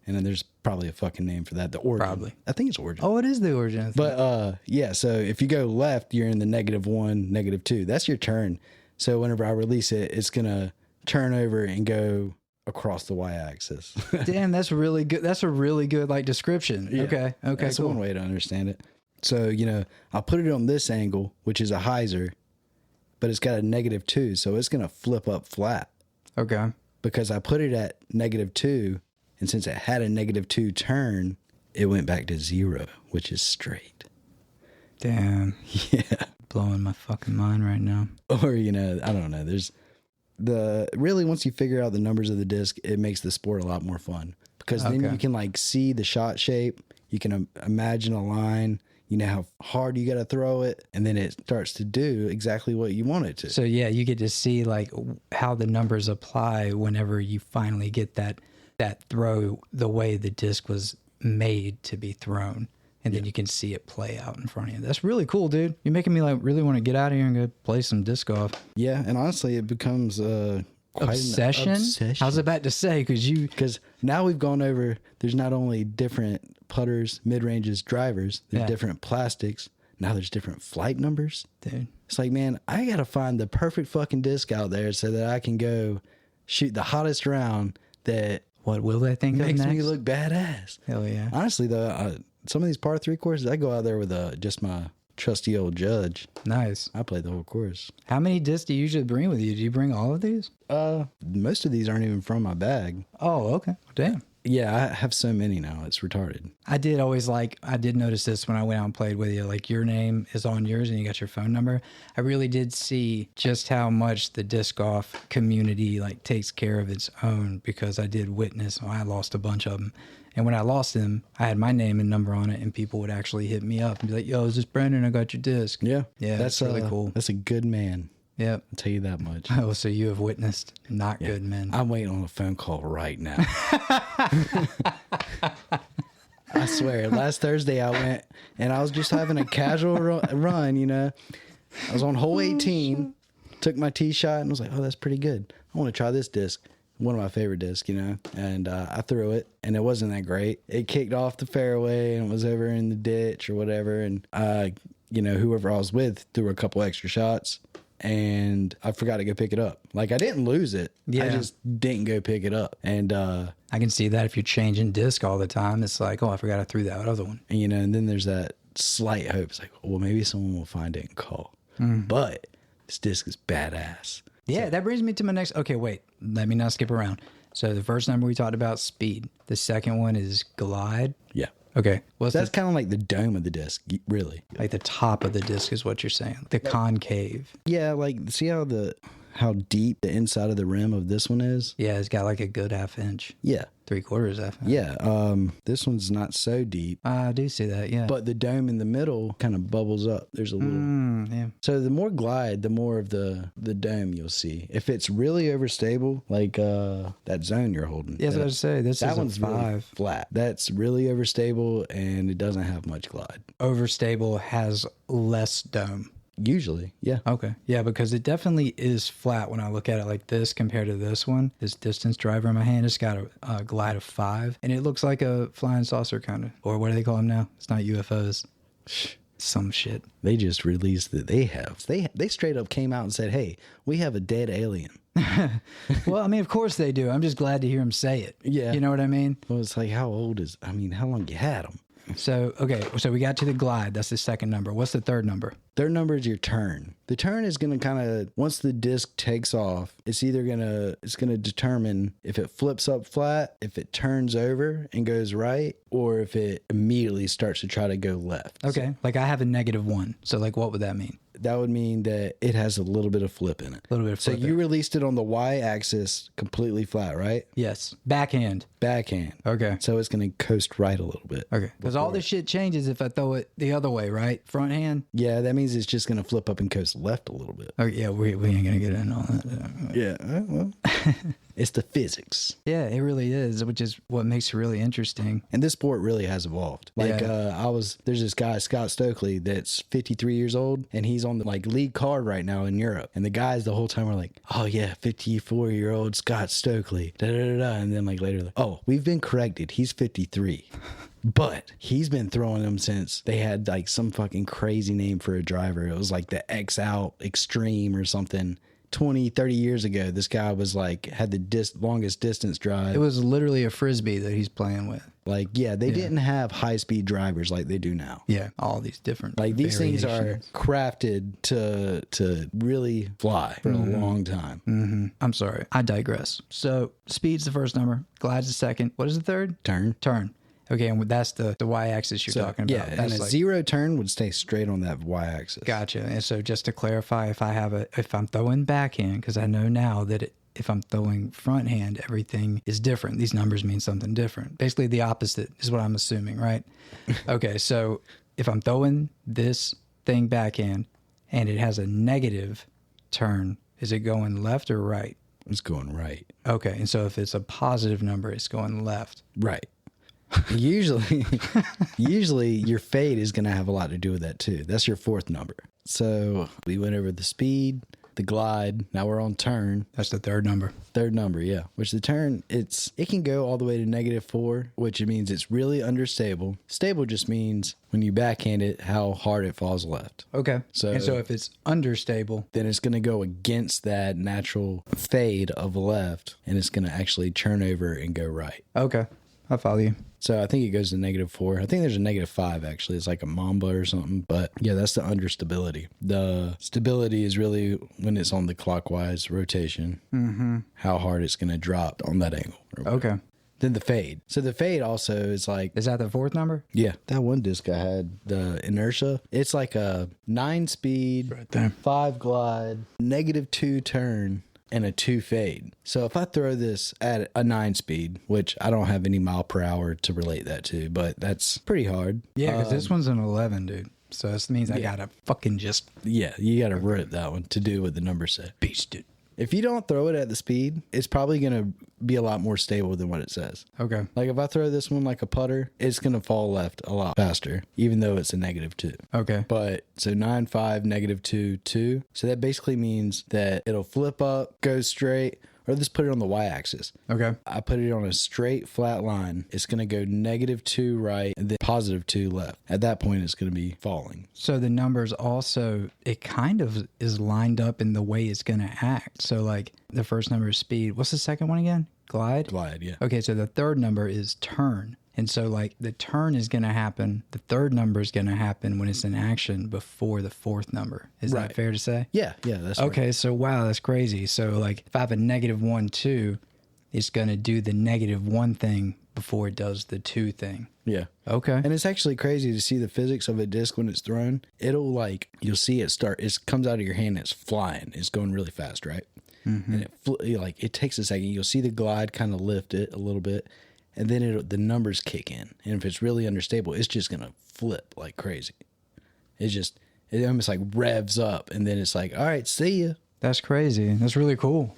And then there's probably a fucking name for that. The origin. Probably. I think it's origin. Oh, it is the origin. But yeah, so if you go left, you're in the -1, -2. That's your turn. So whenever I release it, it's going to turn over and go across the y-axis. Damn, that's really good. That's a really good like description. Yeah. Okay. That's cool. one way to understand it. So, I'll put it on this angle, which is a hyzer, but it's got a -2, so it's going to flip up flat. Okay. Because I put it at -2, and since it had a -2 turn, it went back to 0, which is straight. Damn. Yeah. Blowing my fucking mind right now. Or, I don't know. There's really, once you figure out the numbers of the disc, it makes the sport a lot more fun. Because then you can like see the shot shape. You can imagine a line. You know how hard you got to throw it, and then it starts to do exactly what you want it to. So yeah, you get to see like how the numbers apply whenever you finally get that throw the way the disc was made to be thrown, and then you can see it play out in front of you. That's really cool, dude. You're making me like really want to get out of here and go play some disc golf. Yeah, and honestly, it becomes quite obsession. An obsession. I was about to say because now we've gone over. There's not only different putters, mid-ranges, drivers. There's different plastics. Now there's different flight numbers. Dude, it's like, man, I gotta find the perfect fucking disc out there so that I can go shoot the hottest round. That what will they think makes of next? me look badass. Hell yeah! Honestly, though, some of these par 3 courses, I go out there with just my trusty old Judge. Nice. I play the whole course. How many discs do you usually bring with you? Do you bring all of these? Most of these aren't even from my bag. Oh, okay. Damn. Yeah, I have so many now. It's retarded. I did notice this when I went out and played with you. Like your name is on yours and you got your phone number. I really did see just how much the disc golf community like takes care of its own, because I did witness, I lost a bunch of them. And when I lost them, I had my name and number on it, and people would actually hit me up and be like, yo, is this Brandon? I got your disc. Yeah. Yeah, that's really cool. That's a good man. Yep. I'll tell you that much. Oh, so you have witnessed not good men. I'm waiting on a phone call right now. I swear, last Thursday I went and I was just having a casual run, I was on hole 18, took my tee shot and was like, oh, that's pretty good. I want to try this disc. One of my favorite discs, and I threw it and it wasn't that great. It kicked off the fairway and it was over in the ditch or whatever. And, whoever I was with threw a couple extra shots. And I forgot to go pick it up. Like, I didn't lose it. Yeah. I just didn't go pick it up. And I can see that if you're changing disc all the time. It's like, oh, I forgot I threw that other one. And, and then there's that slight hope. It's like, well, maybe someone will find it and call. But this disc is badass. Yeah, so, that brings me to my next. Okay, wait. Let me not skip around. So the first number we talked about, speed. The second one is glide. Yeah. Okay. That's kind of like the dome of the disc, really. Like the top of the disc is what you're saying. The concave. Yeah, like see how deep the inside of the rim of this one is? Yeah, it's got like a good half inch. Yeah. 3/4 half inch. Yeah. This one's not so deep. I do see that, yeah. But the dome in the middle kind of bubbles up. There's a little. Yeah. So the more glide, the more of the dome you'll see. If it's really overstable, like that zone you're holding. Yeah, I was about to say, that one's 5. Really flat. That's really overstable and it doesn't have much glide. Overstable has less dome. Usually, yeah. Okay. Yeah, because it definitely is flat when I look at it like this compared to this one. This distance driver in my hand, it's got a glide of 5. And it looks like a flying saucer kind of. Or what do they call them now? It's not UFOs. Some shit. They just released that they have. They straight up came out and said, hey, we have a dead alien. Well, I mean, of course they do. I'm just glad to hear him say it. Yeah. You know what I mean? Well, it's like, how long you had them? So, okay. So we got to the glide. That's the second number. What's the third number? Third number is your turn. The turn is going to kind of, once the disc takes off, it's going to determine if it flips up flat, if it turns over and goes right, or if it immediately starts to try to go left. Okay. So, like I have a -1. So like, what would that mean? That would mean that it has a little bit of flip in it. A little bit of flip. So you released it on the y-axis completely flat, right? Yes. Backhand. Okay. So it's going to coast right a little bit. Okay. Because all this shit changes if I throw it the other way, right? Front hand? Yeah, that means means it's just going to flip up and coast left a little bit. Oh yeah, we ain't gonna get into all that. Yeah, well, it's the physics. Yeah, it really is, which is what makes it really interesting. And this sport really has evolved. Like, there's this guy, Scott Stokely, that's 53 years old, and he's on the like lead card right now in Europe. And the guys the whole time were like, oh yeah, 54-year-old Scott Stokely, da da da da. And then like later, like, oh, we've been corrected. He's 53. But he's been throwing them since they had like some fucking crazy name for a driver. It was like the X Out Extreme or something. 20, 30 years ago, this guy was like, had the longest distance drive. It was literally a Frisbee that he's playing with. Like, yeah, they didn't have high speed drivers like they do now. Yeah, all these different like these things are crafted to really fly for a long time. Mm-hmm. I'm sorry, I digress. So speed's the first number, glide's the second. What is the third? Turn. Okay, and that's the y-axis you're talking about. Yeah, that's and a like, zero turn would stay straight on that y-axis. Gotcha. And so just to clarify, if I'm throwing backhand, because I know now that if I'm throwing front hand, everything is different. These numbers mean something different. Basically the opposite is what I'm assuming, right? Okay, so if I'm throwing this thing backhand and it has a negative turn, is it going left or right? It's going right. Okay, and so if it's a positive number, it's going left. Right. Usually your fade is going to have a lot to do with that too. That's your fourth number. So we went over the speed, the glide. Now we're on turn. That's the third number. Third number, yeah. Which the turn, it can go all the way to -4, which means it's really understable. Stable just means when you backhand it, how hard it falls left. Okay. So if it's understable, then it's going to go against that natural fade of left, and it's going to actually churn over and go right. Okay. I follow you. So I think it goes to -4. I think there's a -5 actually. It's like a mamba or something. But yeah, that's the understability. The stability is really when it's on the clockwise rotation, how hard it's going to drop on that angle. Okay. Then the fade. So the fade also is like... Is that the fourth number? Yeah. That one disc I had, the inertia, it's like a 9-speed, right there. 5 glide, -2 turn, and a 2 fade. So if I throw this at a 9-speed, which I don't have any mile per hour to relate that to, but that's pretty hard. Yeah, because this one's an 11, dude. So this means I gotta fucking just... Yeah, you gotta rip that one to do what the numbers say. Beast it. If you don't throw it at the speed, it's probably going to be a lot more stable than what it says. Okay. Like if I throw this one like a putter, it's going to fall left a lot faster, even though it's a -2. Okay. But so 9-5, -2, 2. So that basically means that it'll flip up, go straight, or just put it on the y-axis. Okay. I put it on a straight flat line. It's going to go -2 right and then +2 left. At that point, it's going to be falling. So the numbers also, it kind of is lined up in the way it's going to act. So like the first number is speed. What's the second one again? Glide? Glide, yeah. Okay, so the third number is turn. And so like the turn is going to happen, the third number is going to happen when it's in action before the fourth number. Is that fair to say? Yeah, that's okay, right. so wow, that's crazy. So like if I have a -1, 2, it's going to do the -1 thing before it does the 2 thing. Yeah. Okay. And it's actually crazy to see the physics of a disc when it's thrown. It'll like, you'll see it start, it comes out of your hand and it's flying. It's going really fast, right? Mm-hmm. And it takes a second. You'll see the glide kind of lift it a little bit. And then the numbers kick in. And if it's really understable, it's just going to flip like crazy. It almost like revs up. And then it's like, all right, see ya. That's crazy. That's really cool.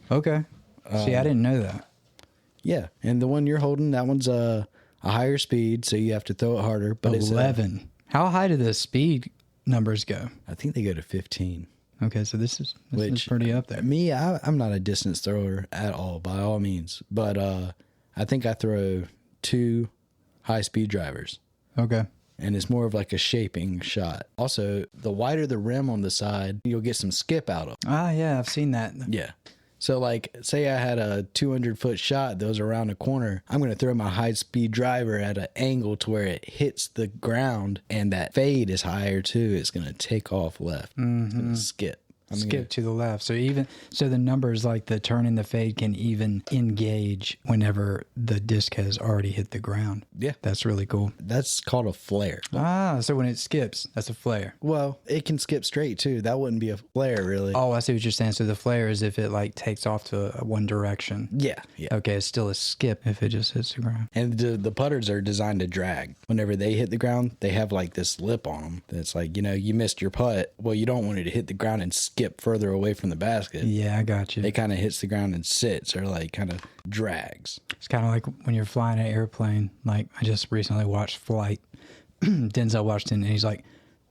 Okay. See, I didn't know that. Yeah. And the one you're holding, that one's a higher speed. So you have to throw it harder. But 11. How high do the speed numbers go? I think they go to 15. Okay, so this is pretty up there. Me, I'm not a distance thrower at all, by all means. But I think I throw 2 high-speed drivers. Okay. And it's more of like a shaping shot. Also, the wider the rim on the side, you'll get some skip out of. Ah, yeah, I've seen that. Yeah. So, like, say I had a 200-foot shot that was around a corner. I'm going to throw my high-speed driver at an angle to where it hits the ground, and that fade is higher, too. It's going to take off left. Mm-hmm. It's going to skip. skip to the left. So the numbers like the turn and the fade can even engage whenever the disc has already hit the ground. Yeah. That's really cool. That's called a flare. So when it skips, that's a flare. Well, it can skip straight too. That wouldn't be a flare, really. Oh, I see what you're saying. So the flare is if it like takes off to one direction. Yeah. Okay, it's still a skip if it just hits the ground. And the putters are designed to drag. Whenever they hit the ground, they have like this lip on them that's like, you missed your putt. Well, you don't want it to hit the ground and skip further away from the basket. Yeah, I got you. It kind of hits the ground and sits, or like kind of drags. It's kind of like when you're flying an airplane. Like I just recently watched Flight. Denzel Washington, and he's like,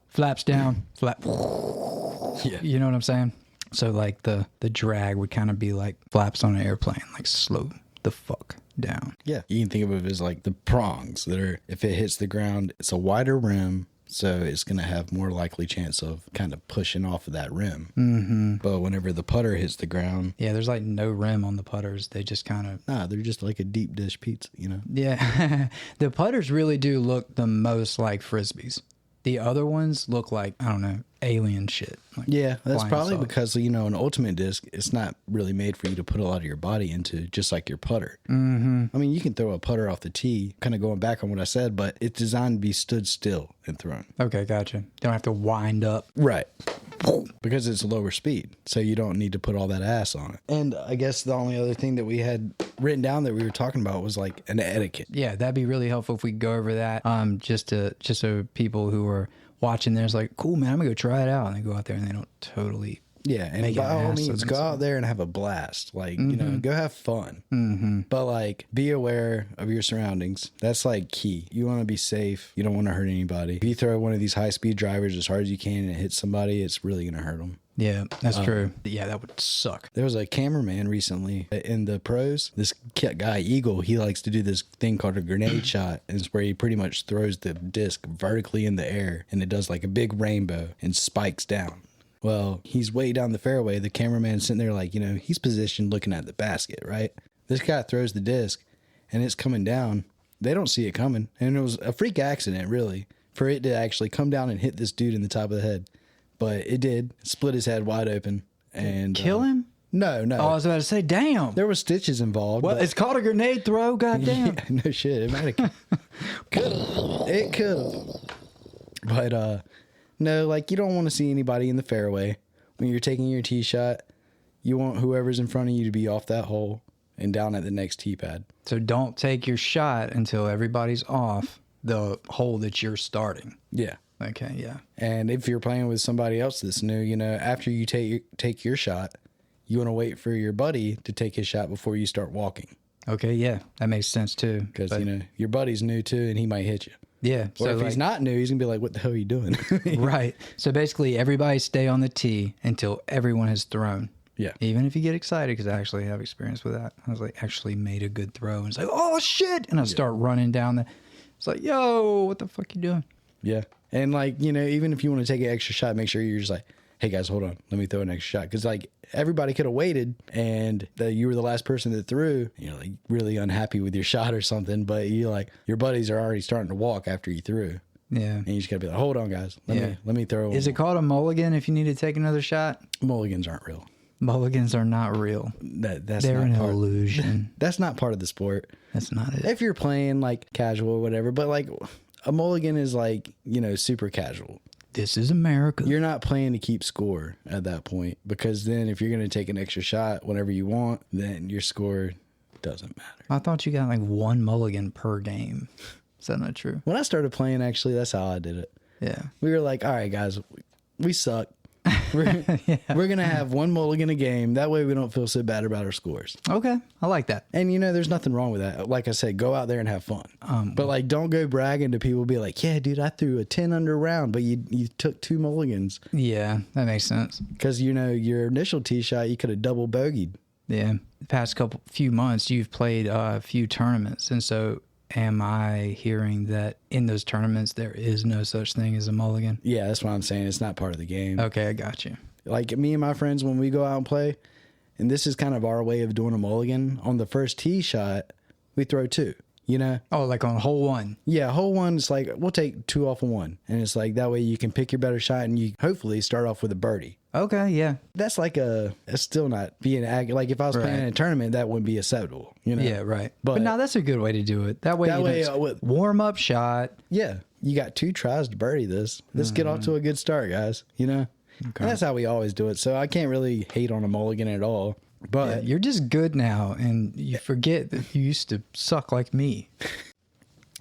flaps down, flap. Yeah. You know what I'm saying? So like the drag would kind of be like flaps on an airplane, like slow the fuck down. Yeah. You can think of it as like the prongs that are, if it hits the ground, it's a wider rim. So it's going to have more likely chance of kind of pushing off of that rim. Mm-hmm. But whenever the putter hits the ground. Yeah, there's like no rim on the putters. They just kind of. Nah, they're just like a deep dish pizza, Yeah. The putters really do look the most like Frisbees. The other ones look like, I don't know, alien shit. Like yeah, that's probably sauce. because, an ultimate disc, it's not really made for you to put a lot of your body into, just like your putter. Mm-hmm. I mean, you can throw a putter off the tee, kind of going back on what I said, but it's designed to be stood still and thrown. Okay, gotcha. Don't have to wind up. Right. Because it's lower speed, so you don't need to put all that ass on it. And I guess the only other thing that we had written down that we were talking about was like an etiquette. Yeah, that'd be really helpful if we could go over that. Just so people who are watching there's like, cool, man, I'm gonna go try it out, and they go out there and they don't totally. Yeah, and make by an all ass means, of go themselves. out there and have a blast. Like, go have fun. Mm-hmm. But, like, be aware of your surroundings. That's, like, key. You want to be safe. You don't want to hurt anybody. If you throw one of these high-speed drivers as hard as you can and it hits somebody, it's really going to hurt them. Yeah, that's true. Yeah, that would suck. There was a cameraman recently in the pros. This guy, Eagle, he likes to do this thing called a grenade shot. And it's where he pretty much throws the disc vertically in the air, and it does, like, a big rainbow and spikes down. Well, he's way down the fairway. The cameraman's sitting there like, he's positioned looking at the basket, right? This guy throws the disc, and it's coming down. They don't see it coming. And it was a freak accident, really, for it to actually come down and hit this dude in the top of the head. But it did. Split his head wide open. And Kill him? No. Oh, I was about to say, damn. There were stitches involved. Well, it's called a grenade throw, goddamn. Yeah, no shit. It might have. It could have. But, no, like, you don't want to see anybody in the fairway. When you're taking your tee shot, you want whoever's in front of you to be off that hole and down at the next tee pad. So don't take your shot until everybody's off the hole that you're starting. Yeah. Okay, yeah. And if you're playing with somebody else that's new, after you take your shot, you want to wait for your buddy to take his shot before you start walking. Okay, yeah. That makes sense, too. Because, your buddy's new, too, and he might hit you. Yeah. Or if he's not new, he's going to be like, what the hell are you doing? Right. So basically, everybody stay on the tee until everyone has thrown. Yeah. Even if you get excited, because I actually have experience with that. I was like, actually made a good throw. And it's like, oh, shit. And I start running down the. It's like, yo, what the fuck you doing? Yeah. And, like, even if you want to take an extra shot, make sure you're just like, hey, guys, hold on. Let me throw an extra shot. Because, like, everybody could have waited, and you were the last person that threw. You're, like, really unhappy with your shot or something, but your buddies are already starting to walk after you threw. Yeah. And you just got to be like, hold on, guys. Let me throw one. Is it called a mulligan if you need to take another shot? Mulligans aren't real. Mulligans are not real. That's They're not an part, illusion. That's not part of the sport. That's not it. If you're playing, like, casual or whatever, but, like, a mulligan is, like, super casual. This is America. You're not playing to keep score at that point, because then if you're going to take an extra shot whenever you want, then your score doesn't matter. I thought you got like one mulligan per game. Is that not true? When I started playing, actually, that's how I did it. Yeah. We were like, all right, guys, we suck. We're going to have one mulligan a game. That way we don't feel so bad about our scores. Okay. I like that. And, there's nothing wrong with that. Like I said, go out there and have fun. But, like, don't go bragging to people, be like, yeah, dude, I threw a 10 under round, but you took 2 mulligans. Yeah, that makes sense. Because, your initial tee shot, you could have double bogeyed. Yeah. The past few months, you've played a few tournaments. And so am I hearing that in those tournaments, there is no such thing as a mulligan? Yeah, that's what I'm saying. It's not part of the game. Okay, I got you. Like, me and my friends, when we go out and play, and this is kind of our way of doing a mulligan, on the first tee shot, we throw 2. you know? Oh, like on hole one. Yeah, hole one, it's like, we'll take 2 off of 1. And it's like, that way you can pick your better shot and you hopefully start off with a birdie. Okay, yeah. That's like it's still not being like if I was playing in a tournament, that wouldn't be acceptable, you know? Yeah, right. But no, that's a good way to do it. That way, warm up shot. Yeah, you got 2 tries to birdie this. Let's get off to a good start, guys, you know? Okay. And that's how we always do it. So I can't really hate on a mulligan at all. But you're just good now, and you forget that you used to suck like me.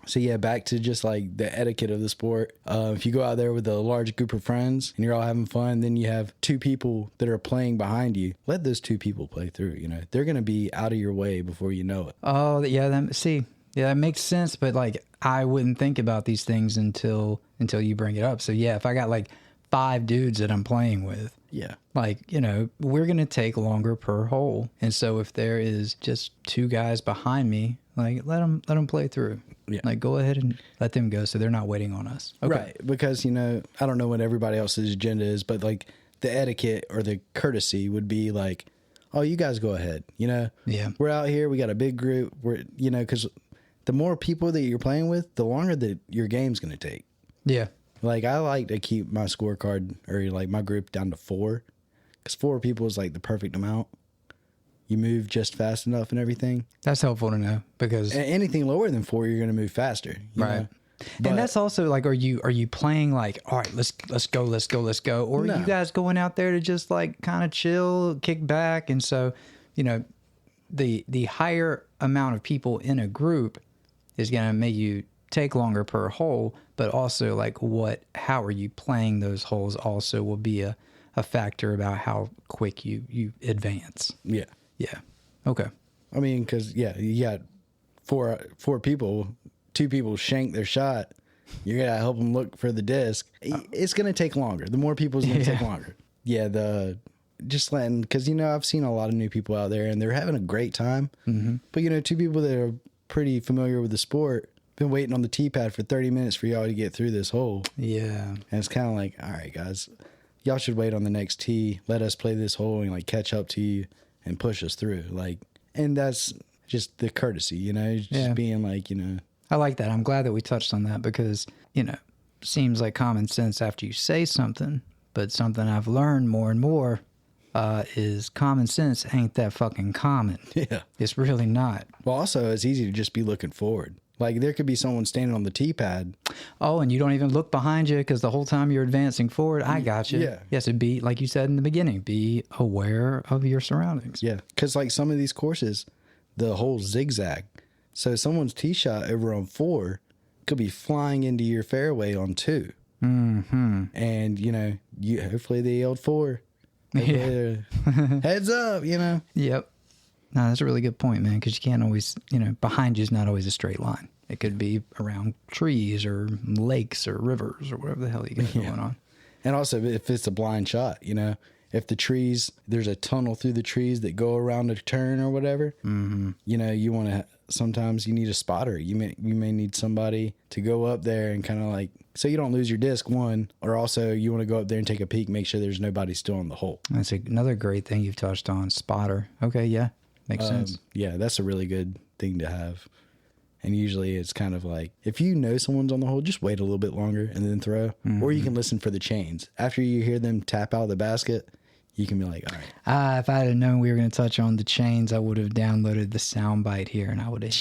So yeah, back to just like the etiquette of the sport. If you go out there with a large group of friends and you're all having fun, then you have 2 people that are playing behind you. Let those 2 people play through. You know, they're going to be out of your way before you know it. Oh yeah, that makes sense. But like, I wouldn't think about these things until you bring it up. So yeah, if I got like 5 dudes that I'm playing with. Yeah. Like, you know, we're going to take longer per hole. And so if there is just 2 guys behind me, like, let them play through. Yeah. Like, go ahead and let them go so they're not waiting on us. Okay. Right. Because, you know, I don't know what everybody else's agenda is, but like the etiquette or the courtesy would be like, oh, you guys go ahead. You know? Yeah. We're out here. We got a big group. We're, you know, because the more people that you're playing with, the longer that your game's going to take. Yeah. Like, I like to keep my scorecard or like my group down to 4 because 4 people is like the perfect amount. You move just fast enough and everything. That's helpful to know because anything lower than 4, you're going to move faster. Right. And that's also like, are you playing like, all right, let's go, or are you guys going out there to just like kind of chill, kick back? And so, you know, the higher amount of people in a group is going to make you take longer per hole, but also like how are you playing those holes also will be a factor about how quick you advance. Yeah. Yeah. Okay. I mean, because you got four people, 2 people shank their shot. You're gonna help them look for the disc. It's gonna take longer. The more people, it's gonna take longer. Yeah. Just letting, because you know, I've seen a lot of new people out there and they're having a great time. Mm-hmm. But you know, 2 people that are pretty familiar with the sport been waiting on the tee pad for 30 minutes for y'all to get through this hole. Yeah. And it's kind of like, all right, guys, y'all should wait on the next tee. Let us play this hole and like catch up to you and push us through. Like, and that's just the courtesy, you know, just being like, you know. I like that. I'm glad that we touched on that because, you know, seems like common sense after you say something, but something I've learned more and more is common sense ain't that fucking common. Yeah. It's really not. Well, also, it's easy to just be looking forward. Like, there could be someone standing on the tee pad. Oh, and you don't even look behind you because the whole time you're advancing forward. I got you. Yeah. Yes, it'd be, like you said in the beginning, be aware of your surroundings. Yeah, because, like, some of these courses, the whole zigzag. So someone's tee shot over on 4 could be flying into your fairway on 2. Mm-hmm. And, you know, hopefully they yelled 4. Heads up, you know? Yep. No, that's a really good point, man, because you can't always, you know, behind you is not always a straight line. It could be around trees or lakes or rivers or whatever the hell you got going on. And also, if it's a blind shot, you know, if the trees, there's a tunnel through the trees that go around a turn or whatever, you know, you want to, sometimes you need a spotter. You may need somebody to go up there and kind of like, so you don't lose your disc, one, or also you want to go up there and take a peek, make sure there's nobody still in the hole. That's another great thing you've touched on, spotter. Okay, yeah. Makes sense. Yeah, that's a really good thing to have. And usually it's kind of like, if you know someone's on the hole, just wait a little bit longer and then throw. Mm-hmm. Or you can listen for the chains. After you hear them tap out of the basket, you can be like, all right. If I had known we were going to touch on the chains, I would have downloaded the soundbite here and I would have...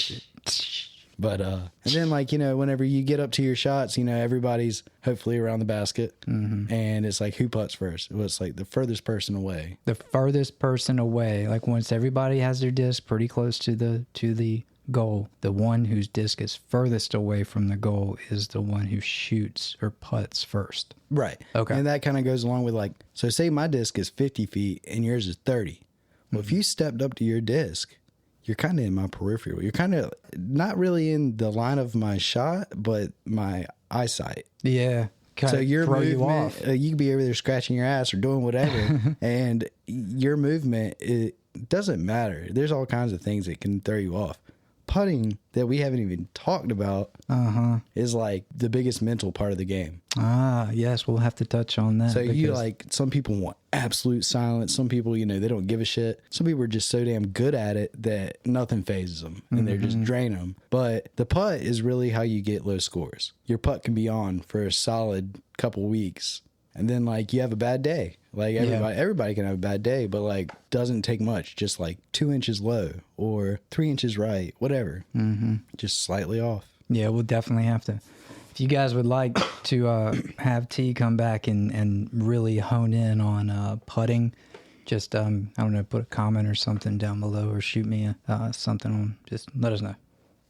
But, and then like, you know, whenever you get up to your shots, you know, everybody's hopefully around the basket. Mm-hmm. And it's like, who putts first? Well, it's like the furthest person away. The furthest person away. Like once everybody has their disc pretty close to the goal, the one whose disc is furthest away from the goal is the one who shoots or putts first. Right. Okay. And that kind of goes along with like, so say my disc is 50 feet and yours is 30. Well, if you stepped up to your disc, you're kind of in my peripheral. You're kind of not really in the line of my shot, but my eyesight. Yeah. So your movement, you could be over there scratching your ass or doing whatever, and your movement, it doesn't matter. There's all kinds of things that can throw you off. putting that we haven't even talked about is like the biggest mental part of the game. Yes, we'll have to touch on that. So you like, some people want absolute silence. Some people, you know, they don't give a shit. Some people are just so damn good at it that nothing phases them and they're just draining them. But the putt is really how you get low scores. Your putt can be on for a solid couple weeks, and then like you have a bad day. Like everybody can have a bad day, but like doesn't take much. Just like 2 inches low or 3 inches right, whatever. Just slightly off. Yeah, we'll definitely have to. If you guys would like to have T come back and really hone in on putting, just I don't know, put a comment or something down below, or shoot me something on. Just let us know.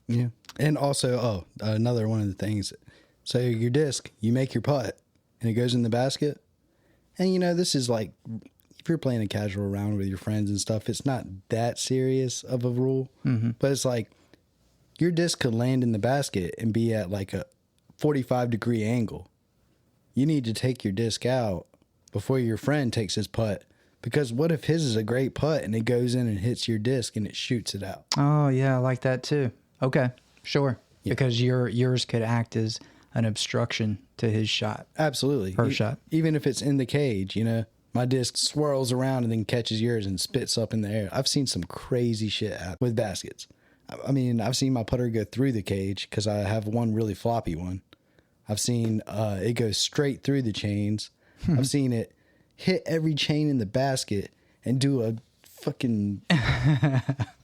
Yeah, and also another one of the things. So your disc, you make your putt, and it goes in the basket. And, you know, this is like, if you're playing a casual round with your friends and stuff, it's not that serious of a rule. But it's like, your disc could land in the basket and be at like a 45-degree angle. You need to take your disc out before your friend takes his putt. Because what if his is a great putt and it goes in and hits your disc and it shoots it out? Oh, yeah, I like that too. Okay, sure. Yeah. Because yours could act as an obstruction to his shot. Absolutely. Her shot. Even if it's in the cage, you know, my disc swirls around and then catches yours and spits up in the air. I've seen some crazy shit happen with baskets. I mean, I've seen my putter go through the cage because I have one really floppy one. I've seen it go straight through the chains. I've seen it hit every chain in the basket and do a fucking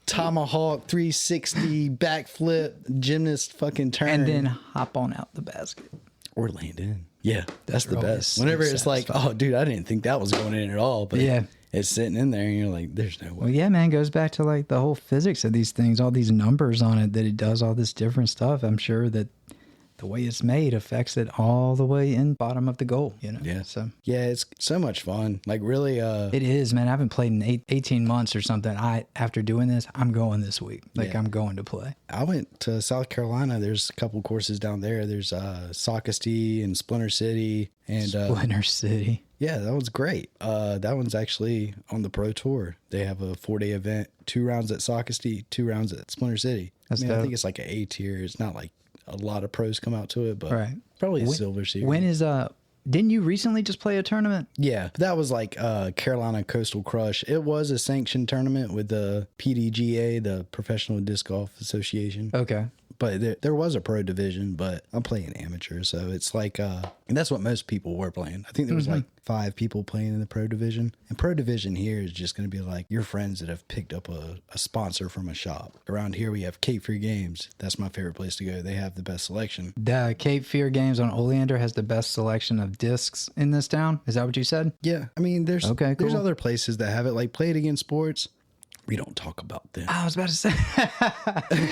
tomahawk 360 backflip gymnast fucking turn. And then hop on out the basket. Or land in. Yeah, that's the best. Whenever it's like, oh, dude, I didn't think that was going in at all. But yeah, it's sitting in there and you're like, there's no way. Well, yeah, man, it goes back to like the whole physics of these things, all these numbers on it, that it does all this different stuff. I'm sure that the way it's made affects it all the way in bottom of the goal, you know? Yeah. So yeah, it's so much fun. Like really, it is, man. I haven't played in 18 months or something. After doing this, I'm going this week. Like I'm going to play. I went to South Carolina. There's a couple courses down there. There's Socastee and Splinter City and Splinter City. Yeah, that one's great. That one's actually on the Pro Tour. They have a 4-day event, 2 rounds at Socastee, 2 rounds at Splinter City. I think it's like an A tier. It's not like a lot of pros come out to it, but probably a silver series. When is didn't you recently just play a tournament? Yeah, that was like Carolina Coastal Crush. It was a sanctioned tournament with the PDGA, the Professional Disc Golf Association. Okay. But there was a pro division, but I'm playing amateur, so it's like, and that's what most people were playing. I think there was like 5 people playing in the pro division. And pro division here is just going to be like your friends that have picked up a sponsor from a shop. Around here we have Cape Fear Games. That's my favorite place to go. They have the best selection. The Cape Fear Games on Oleander has the best selection of discs in this town. Is that what you said? Yeah. I mean, there's other places that have it, like Play It Again Sports. We don't talk about them. I was about to say.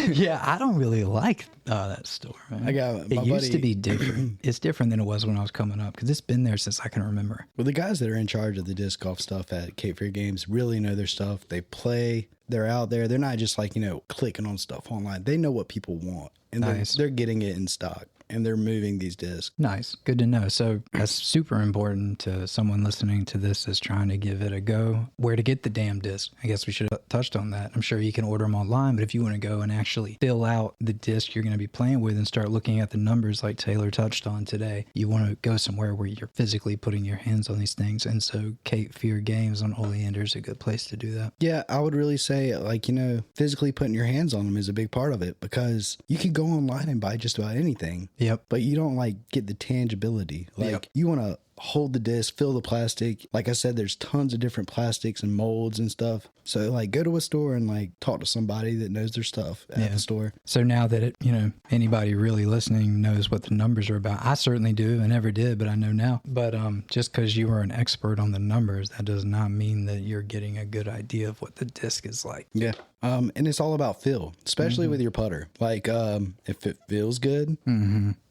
Yeah, I don't really like that store, man. It used to be different. It's different than it was when I was coming up, because it's been there since I can remember. Well, the guys that are in charge of the disc golf stuff at Cape Fear Games really know their stuff. They play. They're out there. They're not just like, you know, clicking on stuff online. They know what people want, and they're getting it in stock. And they're moving these discs. Nice. Good to know. So that's super important to someone listening to this that's trying to give it a go. Where to get the damn disc? I guess we should have touched on that. I'm sure you can order them online, but if you want to go and actually fill out the disc you're going to be playing with and start looking at the numbers like Taylor touched on today, you want to go somewhere where you're physically putting your hands on these things. And so Cape Fear Games on Oleander is a good place to do that. Yeah, I would really say, like, you know, physically putting your hands on them is a big part of it, because you can go online and buy just about anything. Yep. But you don't like get the tangibility. Like you want to hold the disc, fill the plastic. Like I said, there's tons of different plastics and molds and stuff. So like go to a store and like talk to somebody that knows their stuff at the store. So now that anybody really listening knows what the numbers are about. I certainly do. I never did, but I know now. But just because you are an expert on the numbers, that does not mean that you're getting a good idea of what the disc is like. Yeah. And it's all about feel, especially with your putter. Like if it feels good,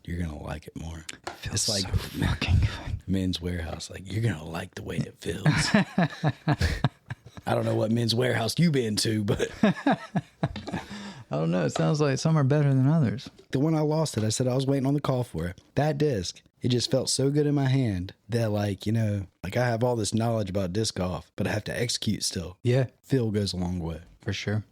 you're going to like it more. It's like so fucking good. Men's Warehouse. Like, you're going to like the way it feels. I don't know what Men's Warehouse you've been to, but I don't know. It sounds like some are better than others. The one I lost it, I said I was waiting on the call for it. That disc, it just felt so good in my hand that, like, you know, like I have all this knowledge about disc golf, but I have to execute still. Yeah. Feel goes a long way. For sure.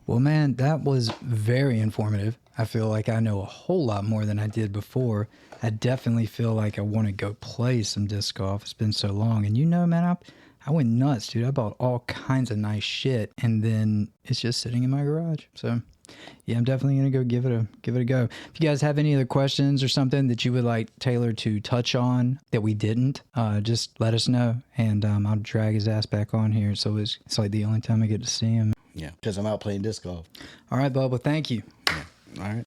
Well, man, that was very informative. I feel like I know a whole lot more than I did before. I definitely feel like I want to go play some disc golf. It's been so long. And you know, man, I went nuts, dude. I bought all kinds of nice shit, and then it's just sitting in my garage. So, yeah, I'm definitely going to go give it a go. If you guys have any other questions or something that you would like Taylor to touch on that we didn't, just let us know, and I'll drag his ass back on here. So it's like the only time I get to see him. Yeah, because I'm out playing disc golf. All right, Bubba, thank you. Yeah. All right.